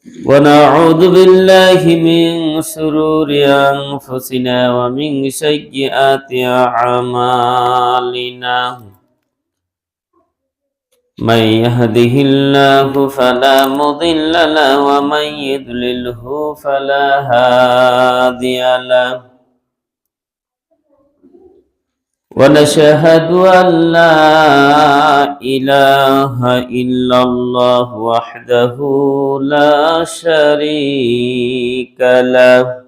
ونعوذ بالله من شرور أنفسنا ومن سيئات أعمالنا من يهده الله فلا مضل له ومن يضلله فلا هادي له ونشهد أن لا إله إلا الله وحده لا شريك له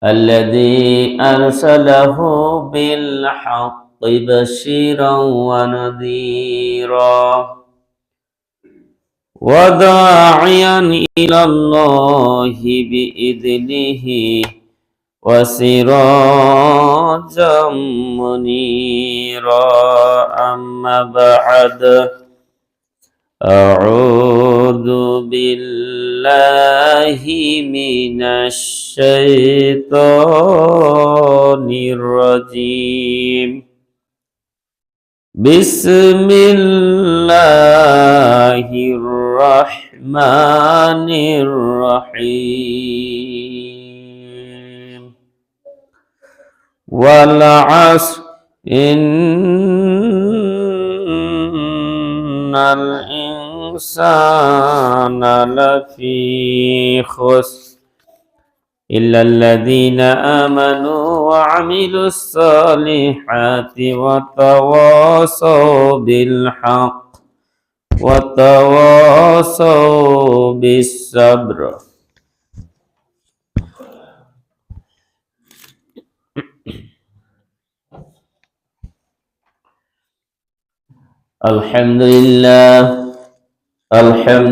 الذي أرسله بالحق بشيرا ونذيرا وداعيا إلى الله بإذنه وسراجا منيرا أما بعد أعوذ بالله من الشيطان الرجيم بسم الله الرحمن الرحيم والعصر إن الإنسان لفي خسر إلا الذين آمنوا وعملوا الصالحات وتواصوا بالحق وتواصوا بالصبر. الحمد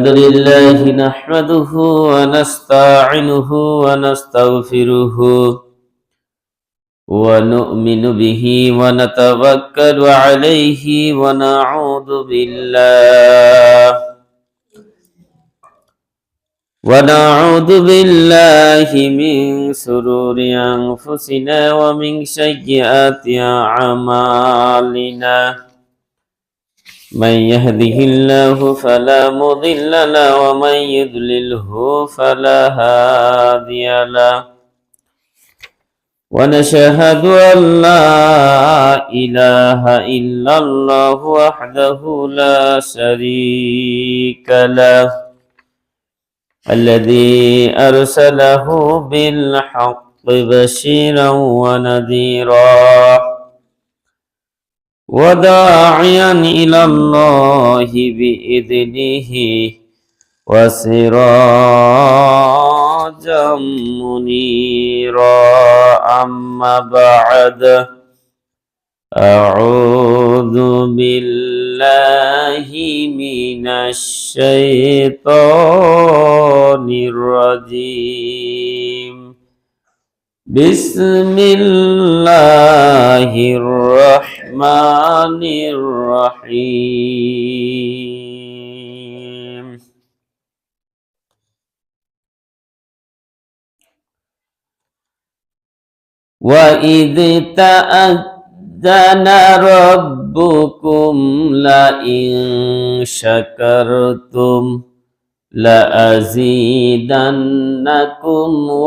لله نحمده ونستعينه ونستغفره ونؤمن به ونتوكل عليه ونعوذ بالله من شرور أنفسنا ومن سيئات أعمالنا من يهده الله فلا مضل له ومن يضلله فلا هادي له ونشهد أن لا إله إلا الله وحده لا شريك له الذي أرسله بالحق بشيرا ونذيرا وداعيا إلى الله بإذنه وسراجا منيرا أما بعد أعوذ بالله من الشيطان الرجيم بسم الله الرحمن الرحيم وإذ تأذن ربكم لئن شكرتم لأزيدنكم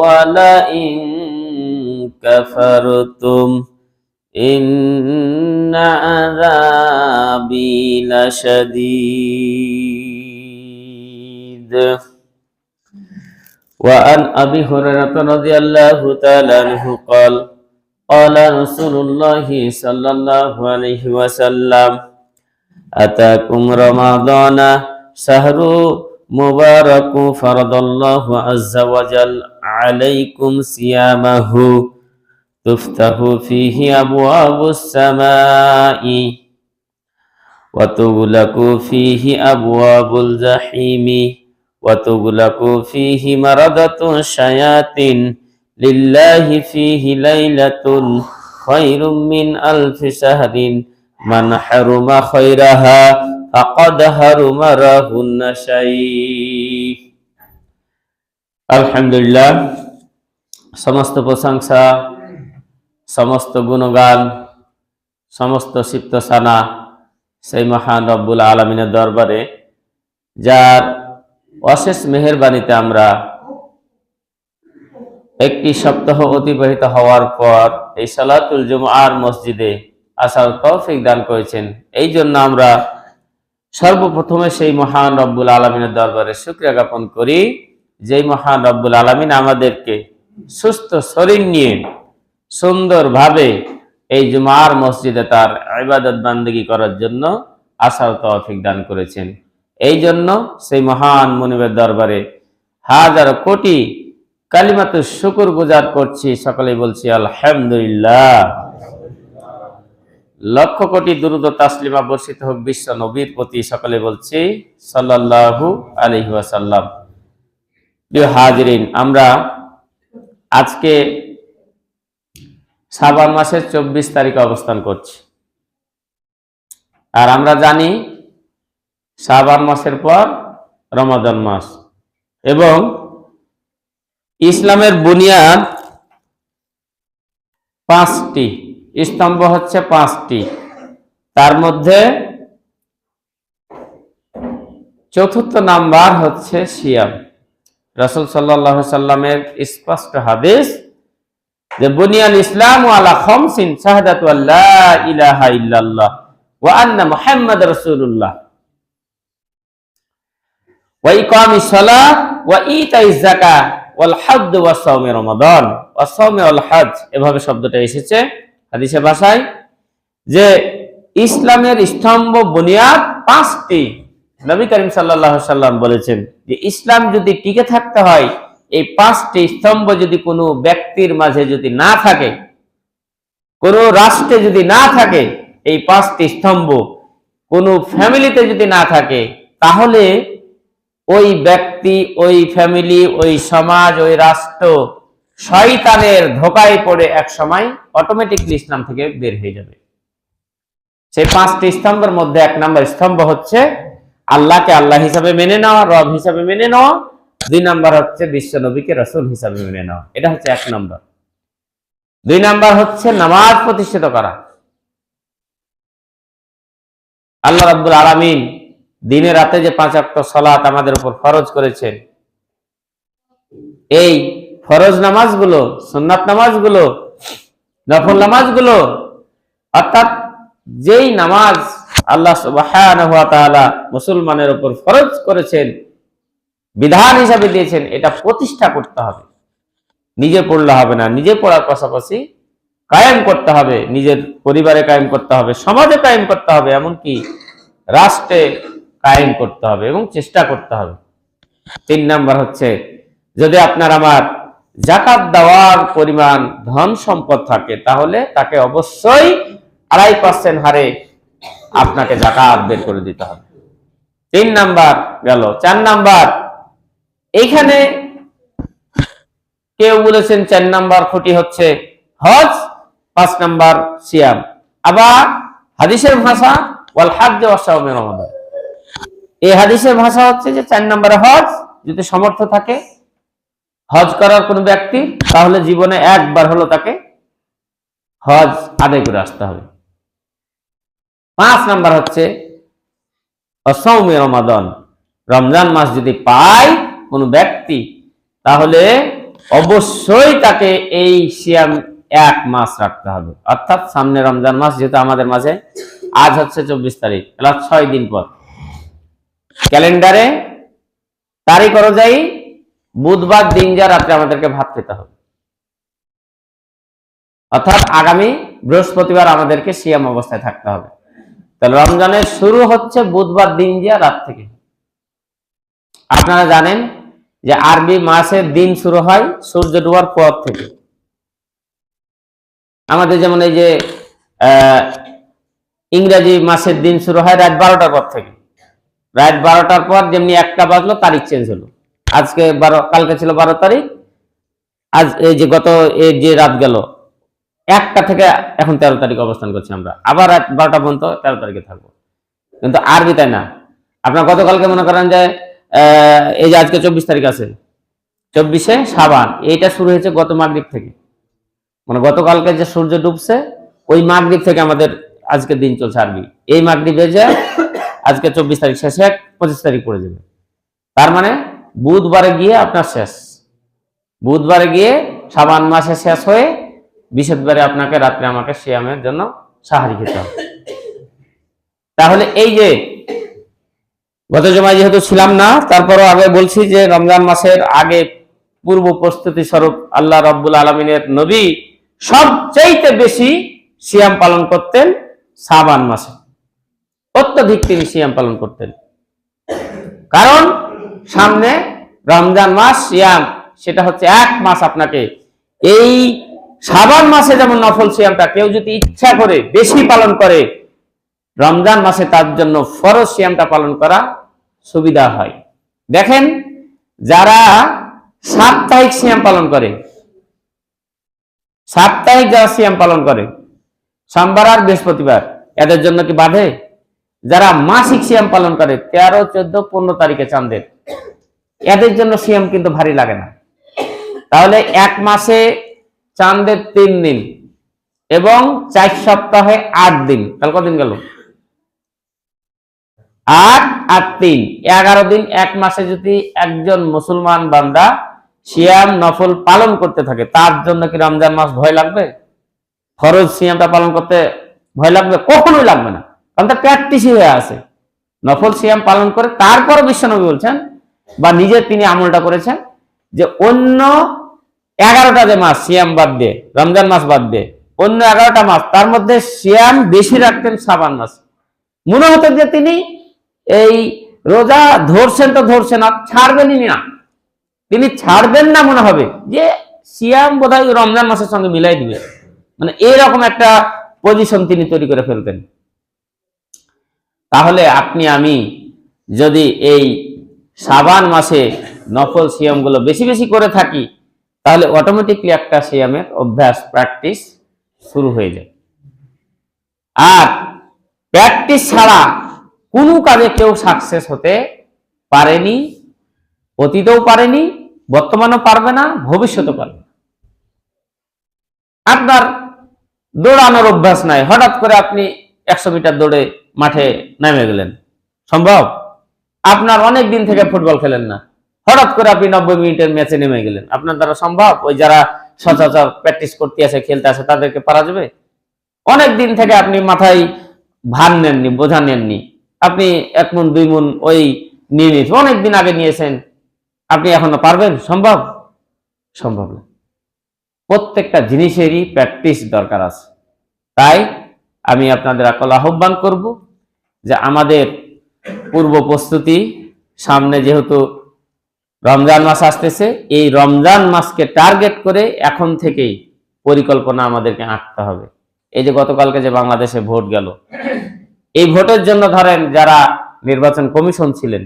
ولئن كفرتم إن عذابي لشديد. وعن أبي هريرة رضي الله تعالى عنه قال قال رسول الله صلى الله عليه وسلم أتاكم رمضان شهر مبارك فرض الله عز وجل عليكم صيامه تفتح فيه أبواب السماء وتغلق فيه أبواب الجحيم وتغلق فيه مردة الشياطين لله فيه ليلة خير من ألف شهر من حرم خيرها فقد حرم رهن شيء. আলহামদুলিল্লাহ, সমস্ত প্রশংসা, সমস্ত গুণগান, সমস্ত সিফতসানা সেই মহান রব্বুল আলামিনের দরবারে, যার অশেষ মেহেরবানিতে আমরা একটি সপ্তাহ অতিবাহিত হওয়ার পর এই সালাতুল জুমআর মসজিদে আসার তৌফিক দান করেছেন। এই জন্য আমরা সর্বপ্রথমে সেই মহান রব্বুল আলামিনের দরবারে শুকরিয়া জ্ঞাপন করি, যেই মহান রব্বুল আলামিন আমাদেরকে সুস্থ শরীর নিয়ে সুন্দরভাবে এই জুমার মসজিদে তার ইবাদত বান্দেগী করার জন্য আসার তৌফিক দান করেছেন। এই জন্য সেই মহান মুনিবের দরবারে হাজার কোটি কালিমাতু শুকর গুজার করছি, সকলেই বলছি আলহামদুলিল্লাহ। লক্ষ কোটি দুরূদ ও তাসলিমা বর্ষিত হোক বিশ্ব নবীর প্রতি, সকলে বলছি সাল্লাল্লাহু আলাইহি ওয়াসাল্লাম। প্রিয় হাজিরিন, আমরা আজকে শাবান মাসের 24 তারিখে অবস্থান করছি। আর আমরা জানি শাবান মাসের পর রমাদান মাস, এবং ইসলামের বুনিয়াদ 5টি, স্তম্ভ হচ্ছে 5টি। তার মধ্যে চতুর্থ নাম্বার হচ্ছে সিয়াম। রাসূল সাল্লাল্লাহু আলাইহি সাল্লামের স্পষ্ট হাদিস যে বুনিয়াল ইসলামু আলা খামসিন শাহাদাতু আল্লা ইলাহা ইল্লাল্লাহ ওয়া আন্না মুহাম্মাদুর রাসূলুল্লাহ ওয়া ইকামিস সালাত ওয়া ইতাইজ যাকাত ওয়াল হজ্জ ওয়া সাওমি রমাদান ওয়া সাওমি ওয়াল হজ্জ। এভাবে শব্দটা এসেছে হাদিসের ভাষায় যে ইসলামের স্তম্ভ বুনিয়াদ 5টি। নবী করিম সাল্লাল্লাহু আলাইহি সাল্লাম বলেছেন যে ইসলাম যদি টিকে থাকতে হয়, এই 5টি স্তম্ভ যদি কোনো ব্যক্তির মাঝে যদি না থাকে, কোনো রাষ্ট্রে যদি না থাকে, এই 5টি স্তম্ভ কোনো ফ্যামিলিতে যদি না থাকে, তাহলে ওই ব্যক্তি, ওই ফ্যামিলি, ওই সমাজ, ওই রাষ্ট্র শয়তানের ধোঁকায় পড়ে এক সময় অটোমেটিকলি ইসলাম থেকে বের হয়ে যাবে। সেই 5টি স্তম্ভের মধ্যে 1 নম্বর স্তম্ভ হচ্ছে আল্লাহকে আল্লাহ হিসাবে মেনে নেওয়া, রব হিসাবে মেনে নেওয়া। 2 নম্বর হচ্ছে বিশ্ব নবীকে রাসূল হিসাবে মেনে নেওয়া, এটা হচ্ছে 1 নম্বর। 2 নম্বর হচ্ছে নামাজ প্রতিষ্ঠিত করা। আল্লাহ রাব্বুল আলামিন দিনে রাতে যে 5 ওয়াক্ত সালাত আমাদের উপর ফরজ করেছেন, এই ফরজ নামাজগুলো, সুন্নাত নামাজগুলো, নফল নামাজগুলো, অর্থাৎ যেই নামাজ আল্লাহ সুবহানাহু ওয়া তাআলা মুসলমানের উপর ফরজ করেছেন, বিধান হিসাবে দিয়েছেন, এটা প্রতিষ্ঠা করতে হবে। নিজে পড়লে হবে না, নিজে পড়ার পাশাপাশি কায়েম করতে হবে, নিজের পরিবারে কায়েম করতে হবে, সমাজে কায়েম করতে হবে, এমনকি রাষ্ট্রে কায়েম করতে হবে এবং চেষ্টা করতে হবে। 3 নাম্বার হচ্ছে যদি আপনার আমার যাকাত দেওয়ার পরিমাণ ধন সম্পদ থাকে, তাহলে তাকে অবশ্যই 2.5% হারে আপনাকে যাকাত বের করে দিতে হবে। 3 নাম্বার গেল। 4 নাম্বার, এইখানে কেউ বলেছেন 4 নাম্বার খুঁটি হচ্ছে হজ, 5 নাম্বার সিয়াম। আবার হাদিসের ভাষা ওয়াল হজ্জ ওয়া সাওমি রমাদান। এই হাদিসের ভাষা হচ্ছে যে 4 নম্বরে হজ, যদি সামর্থ্য থাকে হজ করার কোন ব্যক্তি, তাহলে জীবনে একবার হলো তাকে হজ আদায় করে আসতে হবে। 5 নাম্বার হচ্ছে সাওমি রমাদান। রমজান মাস যদি পায় কোন ব্যক্তি, তাহলে অবশ্যই তাকে এই সিয়াম 1 মাস রাখতে হবে। অর্থাৎ সামনে রমজান মাস, যেহেতু আমাদের মাঝে আজ হচ্ছে 24 তারিখ, এলা 6 দিন পর ক্যালেন্ডারে তারিখ অনুযায়ী বুধবার দিন যা রাত্রে আমাদেরকে ভাত খেতে হবে। অর্থাৎ আগামী বৃহস্পতিবার আমাদেরকে সিয়াম অবস্থায় থাকতে হবে। তাহলে রমজানের শুরু হচ্ছে বুধবার দিন যা রাত থেকে। আপনারা জানেন যে আরবি মাসের দিন শুরু হয় সূর্য ডোবার পর থেকে। আমাদের যেমন এই যে ইংরেজি মাসের দিন শুরু হয় রাত 12টার পর থেকে। রাত 12টার পর যেমনি 1টা বাজলো, তারিখ চেঞ্জ হলো। আজকে 12, কালকে ছিল 12 তারিখ, আজ এই যে গত এই যে রাত গেল 1টা থেকে এখন 13 তারিখ অবস্থান করছি আমরা। আবার রাত 12টা পর্যন্ত 13 তারিখে থাকবো। কিন্তু আরবি তাই না। আপনার গতকালকে মনে করেন যে এই যে আজকে 24 তারিখ আছে, 24শে শাবান, এইটা শুরু হয়েছে গত মাগরিব থেকে। মানে গতকালকে যে সূর্য ডুবছে ওই মাগরিব থেকে আমাদের আজকে দিন চলছে আরবি। এই মাগরিবে যে আজকে 24 তারিখ শেষে 25 তারিখ পড়ে যাবে। তার মানে বুধবারে গিয়ে আপনার শেষ, বুধবারে গিয়ে শাবান মাসে শেষ হয়ে বৃহস্পতিবারে আপনাকে রাত্রে আমাকে সিয়ামের জন্য সাহারি খেতে হবে। তাহলে এই যে গত জমায় যেহেতু ছিলাম না, তারপরও আগে বলছি যে রমজান মাসের আগে পূর্ব প্রস্তুতি স্বরূপ আল্লাহ রাব্বুল আলামিনের নবী সবচাইতে বেশি সিয়াম পালন করতেন শাবান মাসে, অত্যধিক তিনি সিয়াম পালন করতেন। কারণ সামনে রমজান মাস, সিয়াম সেটা হচ্ছে এক মাস। আপনাকে এই শাবান মাসে যেমন নফল সিয়ামটা কেউ যদি ইচ্ছা করে বেশি পালন করে, রমজান মাসে তার জন্য ফরজ সিয়ামটা পালন করা সুবিধা হয়। দেখেন, যারা সাপ্তাহিক সিয়াম পালন করে, সাপ্তাহিক যারা সিয়াম পালন করে সোমবার আর বৃহস্পতিবার, এদের জন্য কি বাধে? যারা মাসিক সিয়াম পালন করে 13, 14, 15 তারিখে চাঁদের, এদের জন্য সিয়াম কিন্তু ভারী লাগে না। তাহলে এক মাসে চাঁদের 3 দিন এবং 4 সপ্তাহে 8 দিন, তাহলে কদিন গেল? 8 আর 3 11 দিন। এক মাসে যদি একজন মুসলমান বান্দা সিয়াম নফল পালন করতে থাকে, তার জন্য কি রমজান মাস ভয় লাগবে? ফরজ সিয়ামটা পালন করতে ভয় লাগবে? কখনোই লাগবে না, কারণ তার প্র্যাকটিসই হয়ে আছে। নফল সিয়াম পালন করে তারপর বিশ্বনবী বলছেন বা নিজে তিনি আমলটা করেছেন যে অন্য 11টা যে মাস সিয়াম বাদ দিয়ে, রমজান মাস বাদ দিয়ে অন্য 11টা মাস, তার মধ্যে সিয়াম বেশি রাখতেন শাবান মাস। মনে হতো যে তিনি এই রোজা ধরছেন তো ধরছেন, আর ছাড়বেনই না, তিনি ছাড়বেন না, মনে হবে যে সিয়াম বোধহয় রমজান মাসের সঙ্গে মিলাই দিবে, মানে এরকম একটা পজিশন তিনি তৈরি করে ফেলতেন। তাহলে আপনি আমি যদি এই শাবান মাসে নফল সিয়ামগুলো বেশি বেশি করে থাকি, তাহলে অটোমেটিকলি একটা সিয়ামের অভ্যাস, প্র্যাকটিস শুরু হয়ে যায়। আর প্র্যাকটিস ছাড়া কোনো কাজে কেউ সাকসেস হতে পারেনি, অতীতেও পারেনি, বর্তমানেও পারবে না, ভবিষ্যতেও পারবে না। আপনার দৌড়ানোর অভ্যাস নাই, হঠাৎ করে আপনি 100 মিটার দৌড়ে মাঠে নেমে গেলেন, সম্ভব? আপনার অনেক দিন থেকে ফুটবল খেলেন না, হঠাৎ করে আপনি 90 মিনিটের ম্যাচে নেমে গেলেন, আপনার দ্বারা সম্ভব? ওই যারা সচরাচর প্র্যাকটিস করতে আসে, খেলতে আসে, তাদেরকে পারা যাবে? অনেক দিন থেকে আপনি মাথায় ভার নেননি, বোঝা নেননি, আপনি 1 মণ 2 মণ ওই নিয়ে নিয়েছেন, অনেকদিন আগে নিয়েছেন, আপনি এখনো পারবেন? সম্ভব? সম্ভব না। প্রত্যেকটা জিনিসেরই প্র্যাকটিস দরকার আছে। তাই আমি আপনাদের আহ্বান করব যে আমাদের পূর্ব প্রস্তুতি, সামনে যেহেতু রমজান মাস আসতেছে, এই রমজান মাসকে টার্গেট করে এখন থেকেই পরিকল্পনা আমাদেরকে আঁকতে হবে। এই যে গতকালকে যে বাংলাদেশে ভোট গেল, এই ভোটের জন্য ধরেন যারা নির্বাচন কমিশন ছিলেন,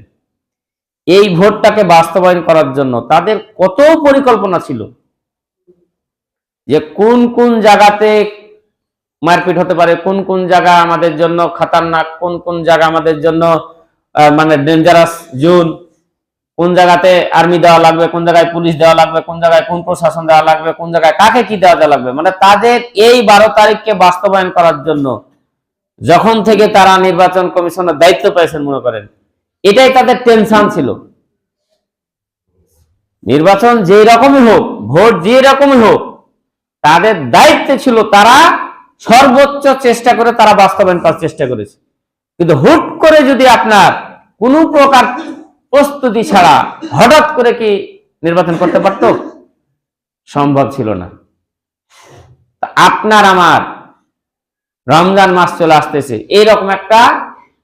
এই ভোটটাকে বাস্তবায়ন করার জন্য তাদের কত পরিকল্পনা ছিল, যে কোন কোন জায়গাতে মারপিট হতে পারে, কোন কোন জায়গা আমাদের জন্য খতরনাক, কোন কোন জায়গা আমাদের জন্য মানে ডেঞ্জারাস জোন, কোন জায়গাতে আর্মি দেওয়া লাগবে, কোন জায়গায় পুলিশ দেওয়া লাগবে, কোন জায়গায় কোন প্রশাসন দেওয়া লাগবে, কোন জায়গায় কাকে কি দেওয়া লাগবে, মানে তাদের এই 12 তারিখকে বাস্তবায়ন করার জন্য যখন থেকে তারা নির্বাচন কমিশনের দায়িত্ব পেয়েছেন, মনে করেন এটাই তাদের টেনশন ছিল। নির্বাচন যে রকমই হোক, ভোট যে রকমই হোক, তাদের দায়িত্ব ছিল তারা সর্বোচ্চ চেষ্টা করে তারা বাস্তবায়ন করার চেষ্টা করেছে। কিন্তু হুট করে যদি আপনার কোনো প্রকার প্রস্তুতি ছাড়া হঠাৎ করে কি নির্বাচন করতে পারত? সম্ভব ছিল না। আপনার আমার রমজান মাস চলে আসতেছে, এইরকম একটা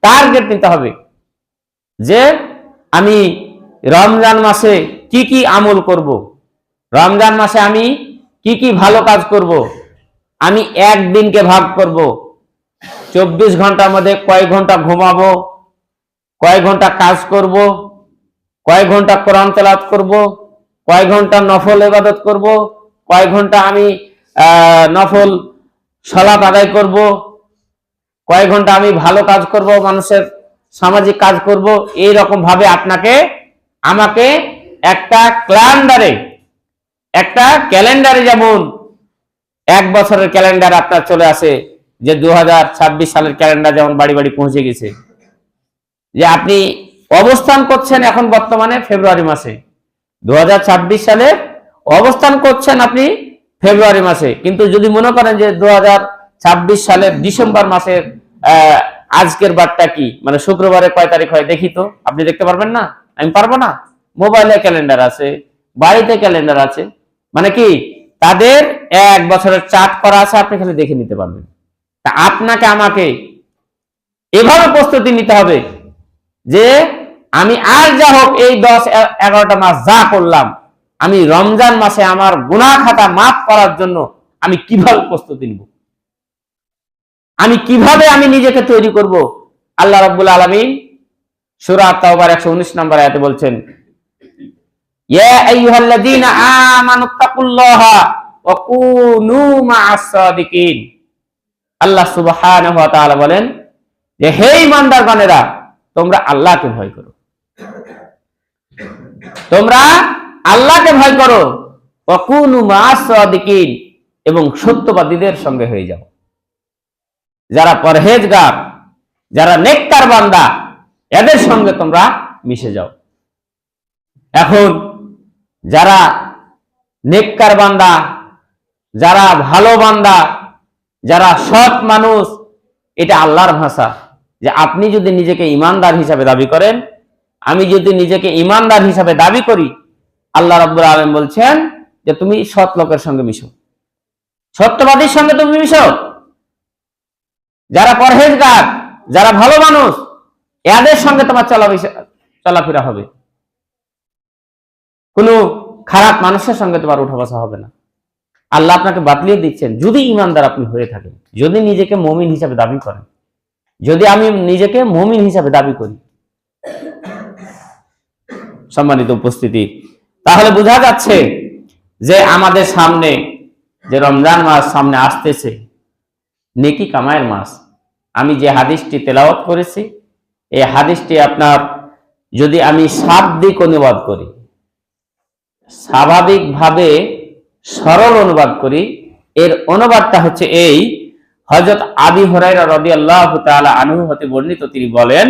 টার্গেট নিতে হবে যে আমি রমজান মাসে কি কি আমল করব, রমজান মাসে আমি কি কি ভালো কাজ করব, আমি একদিনকে ভাগ করব, 24 ঘন্টার মধ্যে কয় ঘন্টা ঘুমাবো, কয় ঘন্টা কাজ করব, কয় ঘন্টা কোরআন তেলাওয়াত করব, কয় ঘন্টা নফল ইবাদত করব, কয় ঘন্টা আমি নফল সালাত আদায় করব, কয় ঘন্টা আমি ভালো কাজ করব, মানুষের সামাজিক কাজ করব। এই রকম ভাবে আপনাকে আমাকে একটা ক্যালেন্ডারে যেমন 1 বছরের ক্যালেন্ডার আপনার চলে আসে, যে 2026 সালের ক্যালেন্ডার যেমন বাড়ি বাড়ি পৌঁছে গেছে, যে আপনি অবস্থান করছেন এখন বর্তমানে ফেব্রুয়ারি মাসে, 2026 সালে অবস্থান করছেন আপনি ফেব্রুয়ারি মাসে। কিন্তু যদি মনে করেন যে 2026 সালের ডিসেম্বর মাসের আজকের বারটা কি, মানে শুক্রবারে কয় তারিখ হয় দেখি তো, আপনি দেখতে পারবেন না? আমি পারবো না? মোবাইলে ক্যালেন্ডার আছে, বাড়িতে ক্যালেন্ডার আছে, মানে কি তাদের 1 বছরের চার্ট করা আছে, আপনি খালি দেখে নিতে পারবেন। তা আপনাকে আমাকে এভাবে প্রস্তুতি নিতে হবে যে আমি আর যা হোক এই 10-11টা মাস যা করলাম, আমি রমজান মাসে আমার গুনাহ খাতা মাফ করার জন্য আমি কিভাবে প্রস্তুতি নিব, আমি কিভাবে আমি নিজেকে তৈরি করব। আল্লাহ রাব্বুল আলামিন সূরা তাওবার 119 নম্বর আয়াতে বলছেন, ইয়া আইয়ুহাল্লাযীনা আমানুত্তাকুল্লাহা ওয়া কুনু মা'আস সাদিকিন। আল্লাহ সুবহানাহু ওয়া তাআলা বলেন যে হে ঈমানদারগণেরা, তোমরা আল্লাহকে ভয় করো, তোমরা আল্লাহকে ভয় করো, ওয়া কুনু মা'আস সাদিকিন, এবং সত্যবাদীদের সঙ্গে হয়ে যাও। যারা পরহেজগার, যারা নেককার বান্দা, এদের সঙ্গে তোমরা মিশে যাও। এখন যারা নেককার বান্দা, যারা ভালো বান্দা, যারা সৎ মানুষ, এটা আল্লাহর ভাষা। যে আপনি যদি নিজেকে ইমানদার হিসাবে দাবি করেন, আমি যদি নিজেকে ইমানদার হিসাবে দাবি করি, আল্লাহ রাব্বুল আলামিন বলছেন যে তুমি সৎ লোকের সঙ্গে মিশো, সত্যবাদীর সঙ্গে তুমি মিশো, যারা পরহেজগার, যারা ভালো মানুষ, এদের সঙ্গে তোমার চলাফেরা হবে। কোনো খারাপ মানুষের সঙ্গে তোমার উঠা বসা হবে না। আল্লাহ আপনাকে বাতলিয়ে দিচ্ছেন, যদি ইমানদার আপনি হয়ে থাকেন, যদি নিজেকে মুমিন হিসাবে দাবি করেন, যদি আমি নিজেকে মুমিন হিসাবে দাবি করি। সম্মানিত উপস্থিতি, তাহলে বোঝা যাচ্ছে যে আমাদের সামনে যে রমজান মাস সামনে আসতেছে, নেকি কামায়ের মাস। আমি যে হাদিসটি তেলাওয়াত করেছি, এই হাদিসটি আপনার যদি আমি শাব্দিক অনুবাদ করি, স্বাভাবিকভাবে সরল অনুবাদ করি, এর অনুবাদটা হচ্ছে এই। হযরত আবু হুরায়রা রাদিয়াল্লাহু তাআলা আনহু হতে বর্ণিত, তিনি বলেন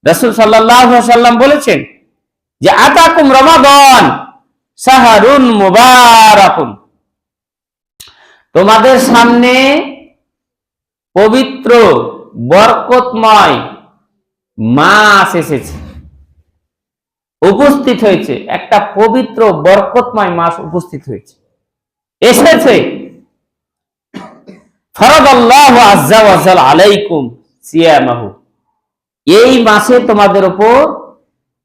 রাসূল সাল্লাল্লাহু আলাইহি ওয়াসাল্লাম বলেছেন যে আতাকুম রমাদান শাহরুন মুবারাকুন, তোমাদের সামনে পবিত্র বরকতময় মাস এসেছে, উপস্থিত হয়েছে। একটা পবিত্র বরকতময় মাস উপস্থিত হয়েছে, এসেছে। ফারাদাল্লাহু আযজা ওয়া জাল আলাইকুম সিয়ামাহু, এই মাসে তোমাদের উপর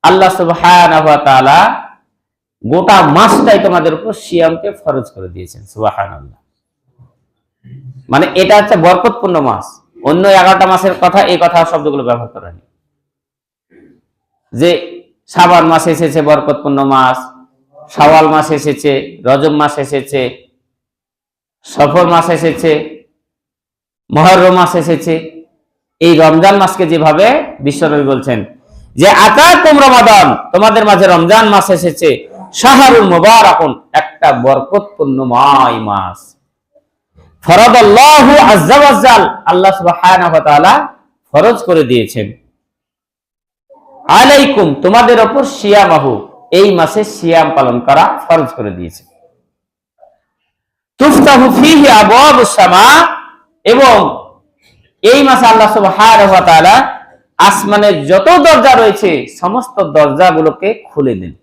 আল্লাহ সুবহানাহু ওয়া তাআলা গোটা মাসটাই তোমাদের উপর সিয়ামকে ফরজ করে দিয়েছেন। সুবহানাল্লাহ। মানে এটা হচ্ছে বরকতপূর্ণ মাস। অন্য 11টা মাসের কথা, এই কথা শব্দগুলো ব্যবহার করা নেই। যে শাবান মাস এসেছে বরকতপূর্ণ মাস, শাওয়াল মাস এসেছে, রজব মাস এসেছে, সফর মাস এসেছে, মুহররম মাস এসেছে, এই রমজান মাসকে যেভাবে বিশ্বনবী বলছেন যে আতাকুম রমাদান, তোমাদের মাঝে রমজান মাস এসেছে, শাহরুল মুবারাকুন, একটা বরকতপূর্ণময় মাস। ফরাদাল্লাহু আযজা ওয়া জাল, আল্লাহ সুবহানাহু ওয়া তাআলা ফরজ করে দিয়েছেন, আলাইকুম, তোমাদের উপর সিয়ামাহু, এই মাসে সিয়াম পালন করা ফরজ করে দিয়েছে। তুফতাহু ফীহি আবওয়াবুস সামা, এবং এই মাসে আল্লাহ সুবহানাহু ওয়া তাআলা আসমানের যত দরজা রয়েছে সমস্ত দরজাগুলোকে খুলে দেন।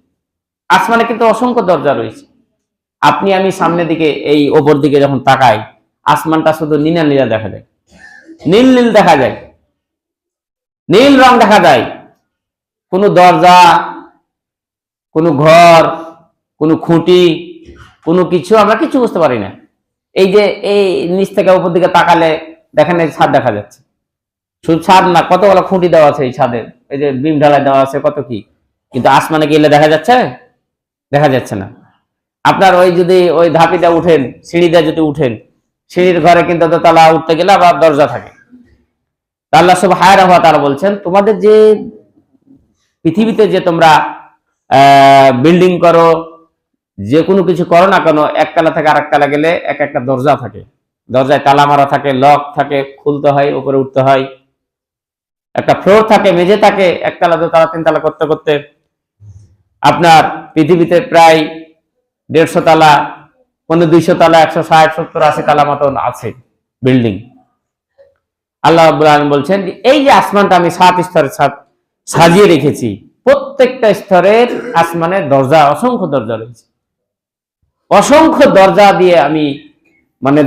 আসমানে কিন্তু অসংখ্য দরজা রয়েছে। আপনি আমি সামনের দিকে, এই ওপর দিকে যখন তাকাই, আসমানটা শুধু নীলা নীলা দেখা যায়, নীল নীল দেখা যায়, নীল রং দেখা যায়। কোনো দরজা, কোনো ঘর, কোনো খুঁটি, কোনো কিছু আমরা কিছু বুঝতে পারি না। এই যে এই নিচ থেকে উপর দিকে তাকালে দেখেন এই ছাদ দেখা যাচ্ছে, শুধু ছাদ না, কতগুলো খুঁটি দেওয়া আছে এই ছাদের, এই যে বিম ঢালাই দেওয়া আছে, কত কি, কিন্তু আসমানে গেলে দেখা যাচ্ছে? দেখা যাচ্ছে না। আপনার ওই যদি ওই ধাপিটা উঠেন, সিঁড়িটা যদি উঠেন, সিঁড়ির ঘরে কিন্তু দোতলা উঠতে গেলে আবার দরজা থাকে। আল্লাহ সুবহানাহু ওয়া তাআলা বলছেন, তোমাদের যে পৃথিবীতে যে তোমরা বিল্ডিং করো, যে কোনো কিছু করো না কেন, একতলা থেকে আরেক তলা গেলে এক একটা দরজা থাকে, দরজায় তালা মারা থাকে, লক থাকে, খুলতে হয়, উপরে উঠতে হয়। একটা ফ্লোর থাকে, মেঝে থাকে, একতলা, দোতলা, তিনতলা করতে করতে আপনার পৃথিবীতে প্রায় 150 তলা, 200 তলা, 160, 70, 80 তলা মতন আছে বিল্ডিং। আল্লাহ রাব্বুল আলামিন বলছেন এই যে আসমানটা আমি 7 স্তরে সাজিয়ে রেখেছি, প্রত্যেকটা স্তরের আসমানের দরজা, অসংখ্য দরজা রয়েছে, অসংখ্য দরজা দিয়ে আমি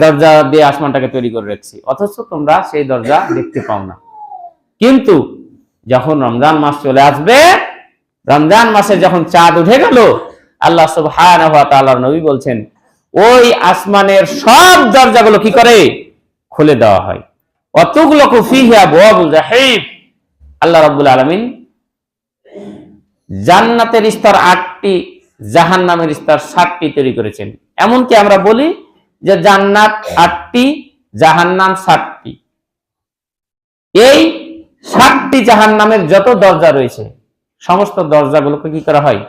দরজা দিয়ে আসমানটাকে তৈরি করে রেখেছি, অথচ তোমরা সেই দরজা দেখতে পাও না। কিন্তু যখন রমজান মাস চলে আসবে, রমজান মাসে যখন চাঁদ উঠে গেল, আল্লাহ সুবহানাহু ওয়া তাআলার নবী বলছেন ওই আসমানের সব দরজাগুলো কি করে খুলে দেওয়া হয়। অতুগলাকু ফিহা আবওয়াবুল জাহিম, আল্লাহ রাব্বুল আলামিন জান্নাতের স্তর 8টি, জাহান্নামের স্তর 7টি তৈরি করেছেন। এমনকি আমরা বলি যে জান্নাত 8টি, জাহান্নাম 7টি। এই 7টি জাহান্নামের যত দরজা রয়েছে, সমস্ত দরজাগুলোকে কি করা হয়,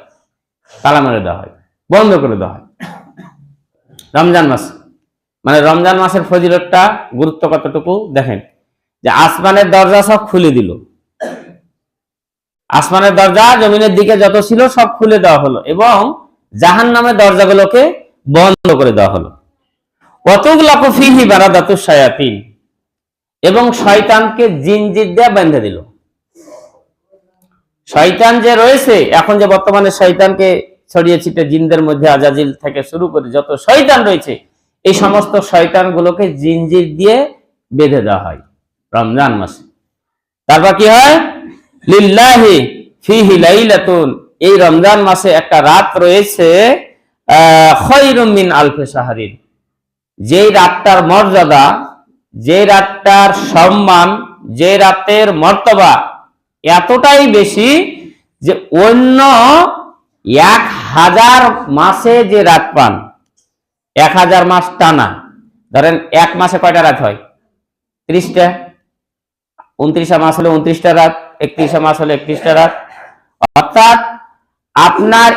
তালা মেরে দেওয়া হয়, বন্ধ করে দেওয়া হয় রমজান মাস। রমজান মাসের ফজিলতটা, গুরুত্ব কতটুকু দেখেন, যে আসমানের দরজা সব খুলে দিল, আসমানের দরজা জমিনের দিকে যত ছিল সব খুলে দেওয়া হলো, এবং জাহান্নামের দরজাগুলোকে বন্ধ করে দেওয়া হলো। ওয়াতুগলাকু ফীহি বারাদাতুশ শায়াতিন, এবং শয়তানকে জিনজির দিয়ে বেঁধে দিল। শয়তান যে রয়েছে এখন, যে বর্তমানে শয়তানকে ছড়িয়ে ছিটে জিনদের মধ্যে আজাজিল থেকে শুরু করে যত শয়তান রয়েছে, এই সমস্ত শয়তানগুলোকে জিনজির দিয়ে বেঁধে দেওয়া হয় রমজান মাসে। তারপর কি হয়, লিল্লাহি ফীহি লাইলাতুন, এই রমজান মাসে একটা রাত রয়েছে খায়রুম মিন আলফি শাহরিন, যেই রাতটার মর্যাদা, যে রাতটার সম্মান, যে রাতের মর্তবা এতটাই বেশি যে অন্য 1000 মাসে যে রাত পান, 1000 মাস টানা, ধরেন এক মাসে কয়টা রাত হয়, 30টা, 29 মাস হলে 29টা রাত, 31 মাস হলে 31টা রাত, অর্থাৎ আপনার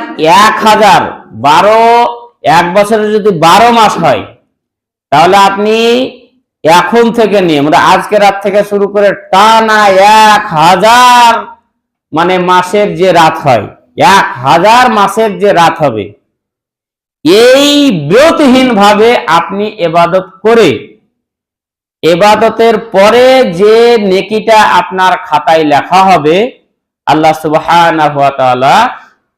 এক বছরে যদি 12 মাস হয়, তাহলে আপনি এখন থেকে নিয়ে আজকে রাত থেকে শুরু করে টানা 1000 মাসের যে রাত হয়, 1000 মাসের যে রাত হবে, এই বিরতিহীন ভাবে আপনি ইবাদত করে, ইবাদতের পরে যে নেকিটা আপনার খাতায় লেখা হবে, আল্লাহ সুবহানাহু ওয়া তাআলা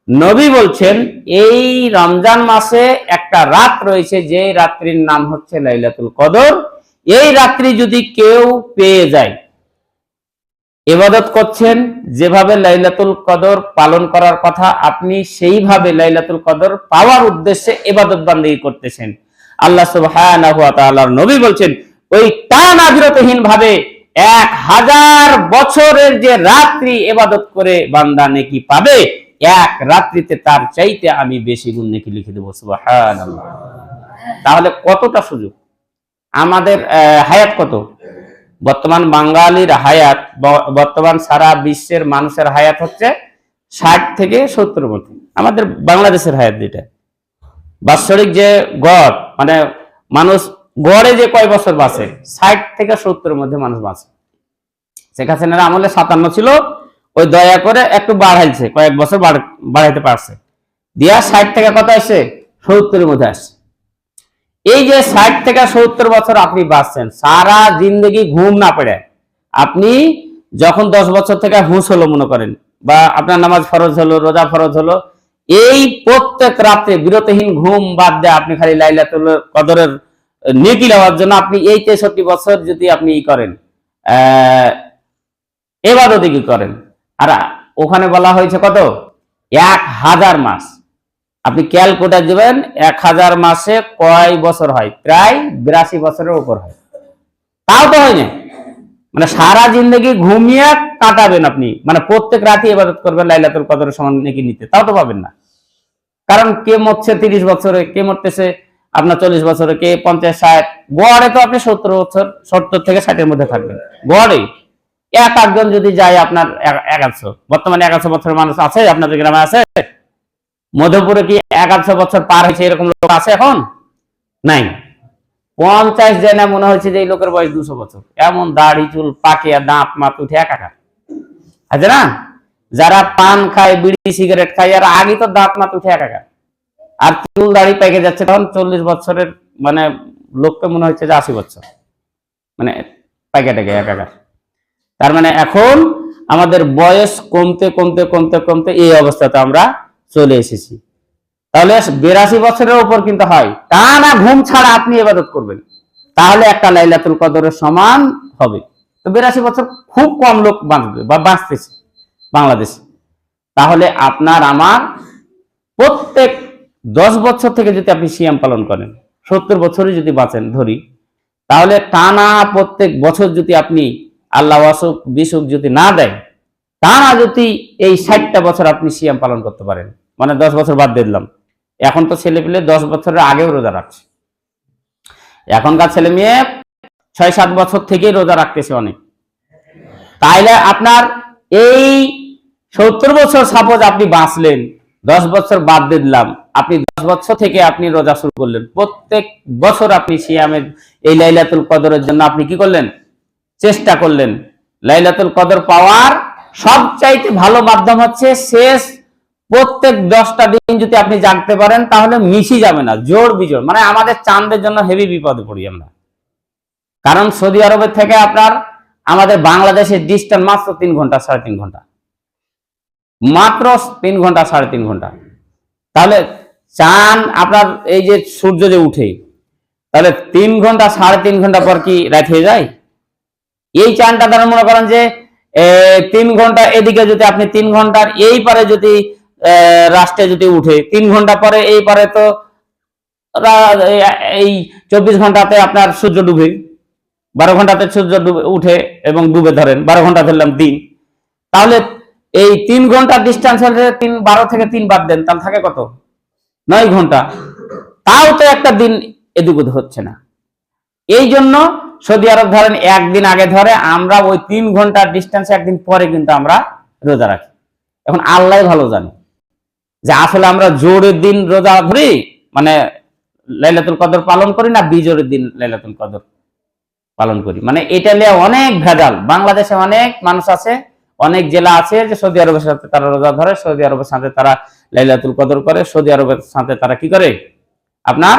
নবী বলছেন এই রমজান মাসে একটা রাত রয়েছে, যে রাত্রির নাম হচ্ছে লাইলাতুল কদর। এই রাত্রি যদি কেউ পেয়ে যায়, ইবাদত করছেন, যেভাবে লাইলাতুল কদর পালন করার কথা আপনি সেইভাবে লাইলাতুল কদর পাওয়ার উদ্দেশ্যে ইবাদত বান্দেগী করতেছেন, আল্লাহ সুবহানাহু ওয়া তাআলার নবী বলছেন ওই টানা বিরতিহীন ভাবে 1000 বছরের যে রাত্রি ইবাদত করে বান্দা নেকি পাবে, এক রাত্রিতে তার চাইতে আমি বেশি গুণ নেকি লিখে দেব। সুবহানাল্লাহ। তাহলে কতটা সুযোগ আমাদের। হায়াত কত বর্তমান বাঙালির হায়াত, বর্তমান সারা বিশ্বের মানুষের হায়াত হচ্ছে 60 থেকে 70 মধ্যে। আমাদের বাংলাদেশের হায়াত যেটা বাৎসরিক যে গড়, মানুষ গড়ে যে কয় বছর বাঁচে, 60 থেকে 70 মধ্যে মানুষ বাঁচে। শেখ হাসিনার আমলে 57 ছিল, ওই দয়া করে একটু বাড়াইছে, কয়েক বছর বাড়াইতে পারছে, দিয়া 60 থেকে কত আসছে, 70 মধ্যে আসছে। এই যে 60 থেকে 70 বছর আপনি বাঁচছেন, সারা জিন্দগি ঘুম না পড়ে, আপনি যখন 10 বছর থেকে হুঁশ হলো মনে করেন, বা আপনার নামাজ ফরজ হলো, রোজা ফরজ হলো, এই প্রত্যেক রাতে বিরতিহীন ঘুম বাদ দিয়ে আপনি খালি লাইলাতুল কদরের নেকি নেওয়ার জন্য আপনি এই 63 বছর যদি আপনি করেন, ইবাদত কি করেন, আর ওখানে বলা হয়েছে কত, 1000 মাস। আপনি ক্যালকুলেটর দিবেন 1000 মাসে কয় বছর হয়, প্রায় 82 বছরের উপর হয়। তাও তো হয় না, সারা জিন্দগি ঘুমিয়ে কাটাবেন আপনি, প্রত্যেক রাতে ইবাদত করবেন লাইলাতুল কদরের সমান নেকি নিতে, তাও তো পাবেন না। কারণ কে মরছে 30 বছরে, কে মরতেছে আপনার 40 বছরে, কে 50, 60, গড়ে তো আপনি 70 বছর, 70 থেকে 60 এর মধ্যে থাকবেন গড়ে। একজন যদি যায় আপনার 150, বর্তমানে 150 বছরের মানুষ আছে আপনাদের গ্রামে? আছে? মধুপুরে কি 150 বছর পার হয়েছে এরকম লোক আছে এখন? নাই। 50 জেনে মনে হচ্ছে যে এই লোকের বয়স 200 বছর, এমন দাড়ি চুল পাকে, দাঁত মাত উঠে একাকার। আছে না, যারা পান খায়, বিড়ি সিগারেট খায়, আর আগে তো দাঁত মাত উঠে একাকার, আর চুল দাড়ি পেকে যাচ্ছে, তখন 40 বছরের মানে লোককে মনে হচ্ছে যে 80 বছর, মানে পাইকা টেকে একাকার। তার মানে এখন আমাদের বয়স কমতে কমতে কমতে কমতে এই অবস্থাতে আমরা চলে এসেছি। তাহলে 82 বছরের উপর কিন্তু হয়, টানা ঘুম ছাড়া আপনি ইবাদত করবেন, তাহলে একটা লাইলাতুল কদরের সমান হবে। তো 82 বছর খুব কম লোক বাঁচবে বা বাঁচতেছে বাংলাদেশে। তাহলে আপনার আমার প্রত্যেক 10 বছর থেকে যদি আপনি সিয়াম পালন করেন, 70 বছরই যদি বাঁচেন ধরি, তাহলে টানা প্রত্যেক বছর যদি আপনি আল্লাহ অসুখ বিসুখ যদি না দেয়, টানা যদি এই 60টা বছর আপনি সিয়াম পালন করতে পারেন, মানে 10 বছর বাদ দিলাম, এখন তো ছেলে পেলে 10 বছরের আগেও রোজা রাখছে, এখনকার ছেলে মেয়ে 6-7 বছর থেকেই রোজা রাখতেছে অনেক। তাইলে আপনার এই 70 বছর সাপোজ আপনি বাঁচলেন, 10 বছর বাদ দিলাম, আপনি 10 বছর থেকে আপনি রোজা শুরু করলেন, প্রত্যেক বছর আপনি সিয়ামের এই লাইলাতুল কদরের জন্য আপনি কি করলেন, চেষ্টা করলেন। লাইলাতুল কদর পাওয়ার সবচাইতে ভালো মাধ্যম হচ্ছে শেষ প্রত্যেক 10টা দিন যদি আপনি জাগতে পারেন, তাহলে মিশি যাবে না, জোর বিজোড়। মানে আমাদের চাঁদের জন্য হেভি বিপদে পড়ি আমরা, কারণ সৌদি আরবের থেকে আপনার আমাদের বাংলাদেশের ডিস্টেন্স মাত্র 3 ঘন্টা 3.5 ঘন্টা, মাত্র 3 ঘন্টা 3.5 ঘন্টা। তাহলে চাঁদ আপনার এই যে সূর্য যে উঠে, তাহলে 3 ঘন্টা 3.5 ঘন্টা পর কি রাত হয়ে যায়? এই চাঁদটা দ্বারা মনে করেন যে 3 ঘন্টা এদিকে যদি আপনি 3 ঘন্টার এই পারে যদি রাষ্ট্রে যদি উঠে, 3 ঘন্টা পরে এই পারে তো এই 24 ঘন্টাতে আপনার সূর্য ডুবে, 12 ঘন্টাতে সূর্য উঠে এবং ডুবে, ধরেন 12 ঘন্টা ধরলাম দিন, তাহলে এই 3 ঘন্টা ডিস্টেন্স হলে 12 থেকে 3 বাদ দেন, তাহলে থাকে কত? 9 ঘন্টা। তাও তো একটা দিন এদিক ওদিক হচ্ছে না। এই জন্য সৌদি আরব ধরেন একদিন আগে ধরে, আমরা ওই 3 ঘন্টার ডিস্টেন্সে একদিন পরে কিন্তু আমরা রোজা রাখি। এখন আল্লাহ ভালো জানে যে আসলে আমরা জোরের দিন রোজা ধরি, মানে লাইলাতুল কদর পালন করি, না বিজোরের দিন লাইলাতুল কদর পালন করি। মানে এটা নিয়ে অনেক ভেজাল। বাংলাদেশে অনেক মানুষ আছে, অনেক জেলা আছে যে সৌদি আরবের সাথে তারা রোজা ধরে, সৌদি আরবের সাথে তারা লাইলাতুল কদর করে, সৌদি আরবের সাথে তারা কি করে, আপনার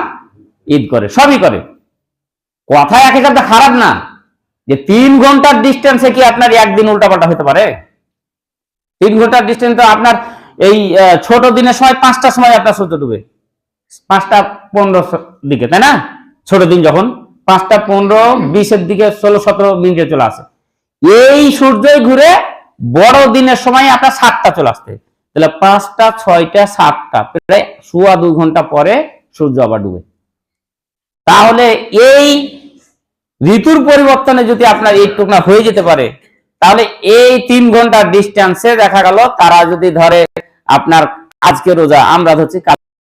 ঈদ করে, সবই করে। কথা এক একটা খারাপ না, যে 3 ঘন্টার ডিস্টেন্সে কি আপনার একদিন উল্টাপাল্টা হতে পারে? 3 ঘন্টার ডিস্টেন্স তো আপনার এই ছোট দিনের সময় 5টার সময় আপনার সূর্য ডুবে, 5:15 দিকে, তাই না? ছোট দিন যখন 5:15, 20-এর দিকে 16-17 মিনিটে চলে আসে, এই সূর্যই ঘুরে বড় দিনের সময় আপনার 7টা চলে আসতে, তাহলে 5টা 6টা 7টা প্রায় 2.25 ঘন্টা পরে সূর্য আবার ডুবে। তাহলে এই ঋতুর পরিবর্তনে যদি আপনার এইটুক না হয়ে যেতে পারে, তাহলে এই 3 ঘন্টার ডিস্টেন্সে দেখা গেল তারা যদি ধরে আপনার আজকে রোজা, আমরা ধরছি